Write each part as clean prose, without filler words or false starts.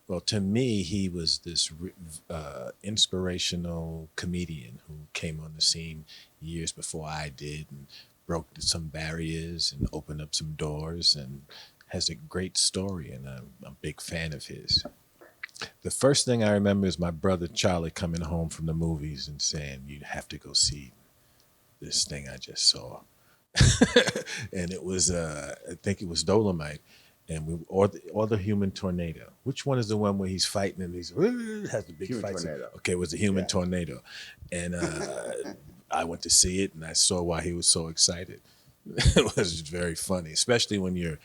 Well, to me, he was this inspirational comedian who came on the scene years before I did and broke some barriers and opened up some doors and has a great story. And I'm a big fan of his. The first thing I remember is my brother Charlie coming home from the movies and saying, "You have to go see this thing I just saw." And it was, I think it was Dolemite, and or the Human Tornado. Which one is the one where he's fighting and he's has the big Human fight? Tornado. Okay, it was the Human Yeah. Tornado, and I went to see it, and I saw why he was so excited. It was very funny, especially when you're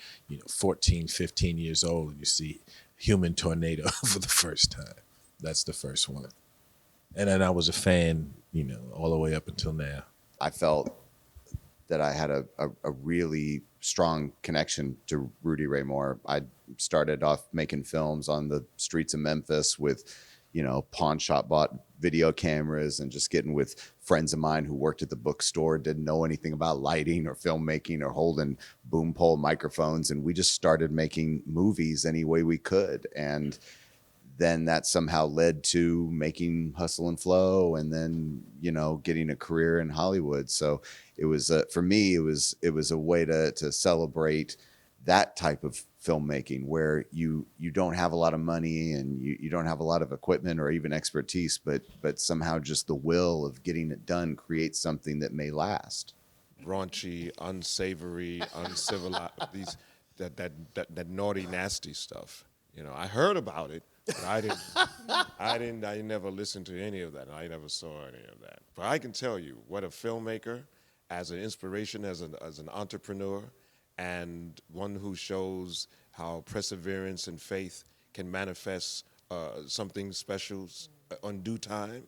14, 15 years old and you see Human Tornado for the first time. That's the first one, and then I was a fan, all the way up until now. I felt that I had a really strong connection to Rudy Ray Moore. I started off making films on the streets of Memphis with, pawn shop bought video cameras and just getting with friends of mine who worked at the bookstore, didn't know anything about lighting or filmmaking or holding boom pole microphones. And we just started making movies any way we could. And then that somehow led to making Hustle and Flow, and then getting a career in Hollywood. So it was for me, it was a way to celebrate that type of filmmaking where you don't have a lot of money and you don't have a lot of equipment or even expertise, but somehow just the will of getting it done creates something that may last. Raunchy, unsavory, uncivilized, that naughty, nasty stuff. I heard about it, but I never listened to any of that. I never saw any of that. But I can tell you what a filmmaker, as an inspiration, as an entrepreneur, and one who shows how perseverance and faith can manifest something special on due time.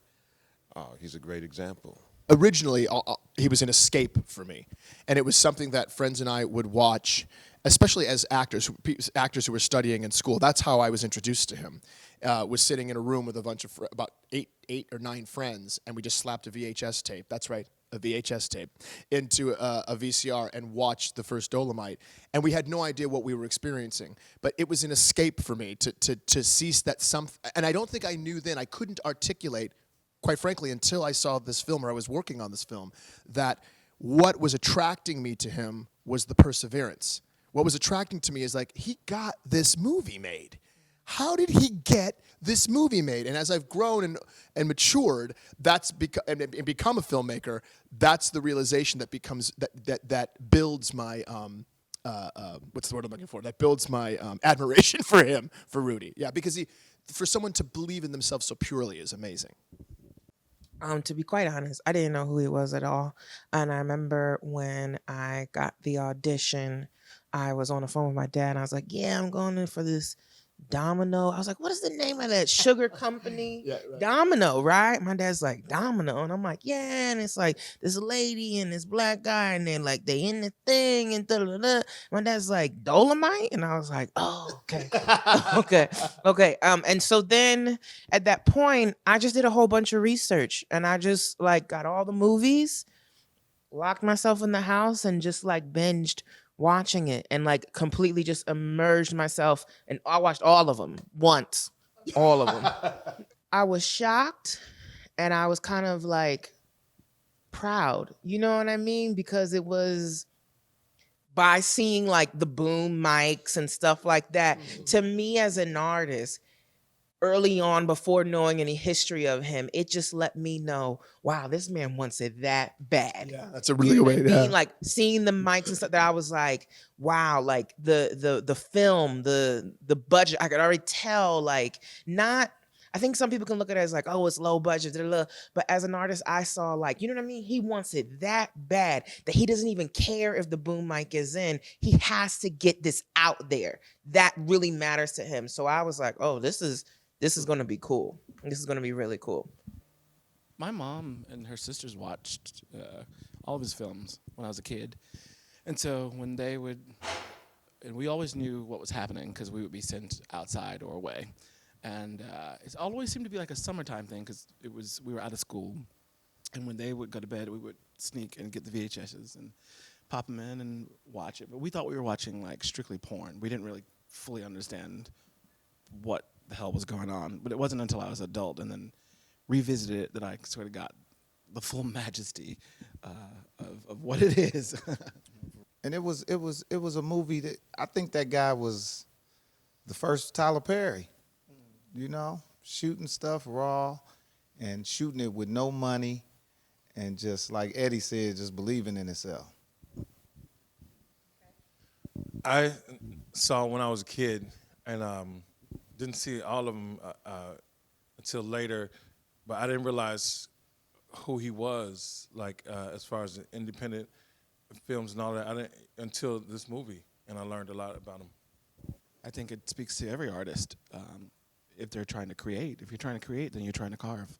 He's a great example. Originally, he was an escape for me, and it was something that friends and I would watch, especially as actors who were studying in school. That's how I was introduced to him. Was sitting in a room with a bunch of about eight or nine friends, and we just slapped a VHS tape. That's right, a VHS tape into a VCR and watched the first Dolemite. And we had no idea what we were experiencing, but it was an escape for me to see that something. And I don't think I knew then. I couldn't articulate, quite frankly, until I saw this film or I was working on this film, that what was attracting me to him was the perseverance. What was attracting to me is like, he got this movie made. How did he get this movie made? And as I've grown and matured, and become a filmmaker, that's the realization that becomes that builds my what's the word I'm looking for? That builds my admiration for him, for Rudy. Yeah, because for someone to believe in themselves so purely is amazing. To be quite honest, I didn't know who he was at all. And I remember when I got the audition, I was on the phone with my dad and I was like, yeah, I'm going in for this Domino. I was like, what is the name of that sugar company? Yeah, right. Domino, right? My dad's like, Domino. And I'm like, yeah. And it's like this lady and this black guy, and then like they in the thing and da-da-da. My dad's like, Dolemite? And I was like, oh, okay. Okay. And so then at that point, I just did a whole bunch of research and I just like got all the movies, locked myself in the house and just like binged watching it and like completely just immersed myself, and I watched all of them once, all of them. I was shocked and I was kind of like proud, you know what I mean? Because it was by seeing like the boom mics and stuff like that, to me as an artist, early on, before knowing any history of him, it just let me know, wow, this man wants it that bad. Yeah, that's a really good way. Yeah. Like seeing the mics and stuff, that I was like, wow, like the film, the budget, I could already tell, like, not. I think some people can look at it as like, oh, it's low budget, but as an artist, I saw like, you know what I mean? He wants it that bad that he doesn't even care if the boom mic is in. He has to get this out there. That really matters to him. So I was like, oh, this is going to be cool. This is going to be really cool. My mom and her sisters watched all of his films when I was a kid. And so when they would, and we always knew what was happening because we would be sent outside or away. And it always seemed to be like a summertime thing because we were out of school. And when they would go to bed, we would sneak and get the VHSs and pop them in and watch it. But we thought we were watching like strictly porn. We didn't really fully understand what the hell was going on. But it wasn't until I was adult and then revisited it that I sort of got the full majesty of what it is. And it was a movie that I think that guy was the first Tyler Perry, you know, shooting stuff raw and shooting it with no money and just like Eddie said, just believing in himself. I saw when I was a kid and didn't see all of them until later, but I didn't realize who he was, like as far as the independent films and all that. I didn't until this movie, and I learned a lot about him. I think it speaks to every artist if they're trying to create. If you're trying to create, then you're trying to carve.